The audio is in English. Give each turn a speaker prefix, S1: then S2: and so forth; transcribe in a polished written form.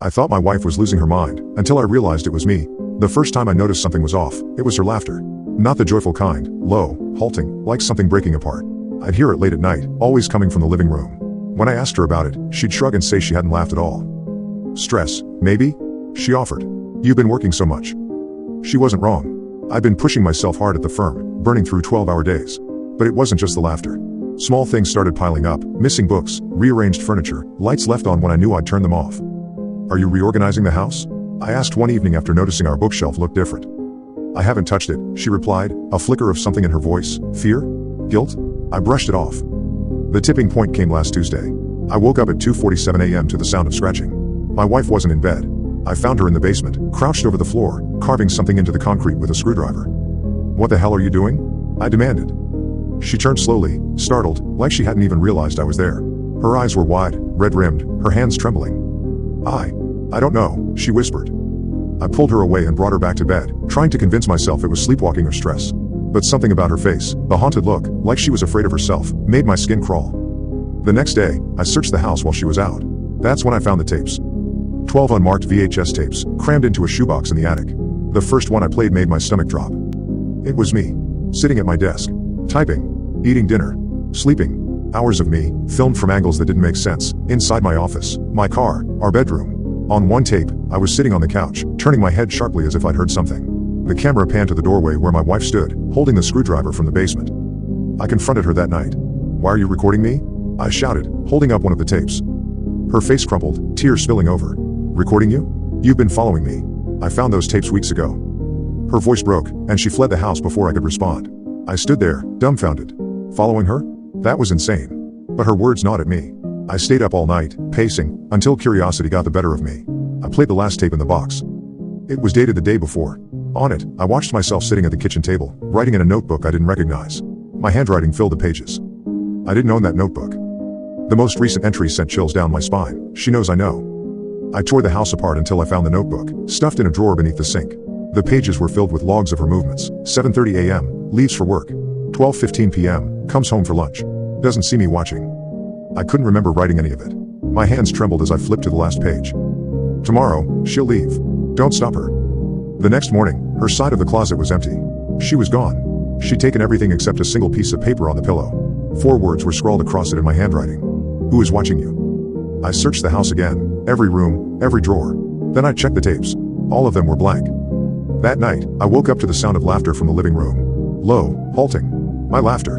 S1: I thought my wife was losing her mind, until I realized it was me. The first time I noticed something was off, it was her laughter. Not the joyful kind, low, halting, like something breaking apart. I'd hear it late at night, always coming from the living room. When I asked her about it, she'd shrug and say she hadn't laughed at all. Stress, maybe? She offered. You've been working so much. She wasn't wrong. I'd been pushing myself hard at the firm, burning through 12-hour days. But it wasn't just the laughter. Small things started piling up, missing books, rearranged furniture, lights left on when I knew I'd turn them off. Are you reorganizing the house? I asked one evening after noticing our bookshelf looked different. I haven't touched it, she replied, a flicker of something in her voice. Fear? Guilt? I brushed it off. The tipping point came last Tuesday. I woke up at 2:47 a.m. to the sound of scratching. My wife wasn't in bed. I found her in the basement, crouched over the floor, carving something into the concrete with a screwdriver. What the hell are you doing? I demanded. She turned slowly, startled, like she hadn't even realized I was there. Her eyes were wide, red-rimmed, her hands trembling. I don't know, she whispered. I pulled her away and brought her back to bed, trying to convince myself it was sleepwalking or stress. But something about her face, the haunted look, like she was afraid of herself, made my skin crawl. The next day, I searched the house while she was out. That's when I found the tapes. 12 unmarked VHS tapes, crammed into a shoebox in the attic. The first one I played made my stomach drop. It was me, sitting at my desk, typing, eating dinner, sleeping. Hours of me, filmed from angles that didn't make sense, inside my office, my car, our bedroom. On one tape, I was sitting on the couch, turning my head sharply as if I'd heard something. The camera panned to the doorway where my wife stood, holding the screwdriver from the basement. I confronted her that night. Why are you recording me? I shouted, holding up one of the tapes. Her face crumpled, tears spilling over. Recording you? You've been following me. I found those tapes weeks ago. Her voice broke, and she fled the house before I could respond. I stood there, dumbfounded. Following her? That was insane. But her words gnawed at me. I stayed up all night, pacing, until curiosity got the better of me. I played the last tape in the box. It was dated the day before. On it, I watched myself sitting at the kitchen table, writing in a notebook I didn't recognize. My handwriting filled the pages. I didn't own that notebook. The most recent entry sent chills down my spine. She knows I know. I tore the house apart until I found the notebook, stuffed in a drawer beneath the sink. The pages were filled with logs of her movements. 7:30 a.m., leaves for work. 12:15 p.m., comes home for lunch. Doesn't see me watching. I couldn't remember writing any of it. My hands trembled as I flipped to the last page. Tomorrow, she'll leave. Don't stop her. The next morning, her side of the closet was empty. She was gone. She'd taken everything except a single piece of paper on the pillow. 4 words were scrawled across it in my handwriting. Who is watching you? I searched the house again, every room, every drawer. Then I checked the tapes. All of them were blank. That night, I woke up to the sound of laughter from the living room. Low, halting. My laughter.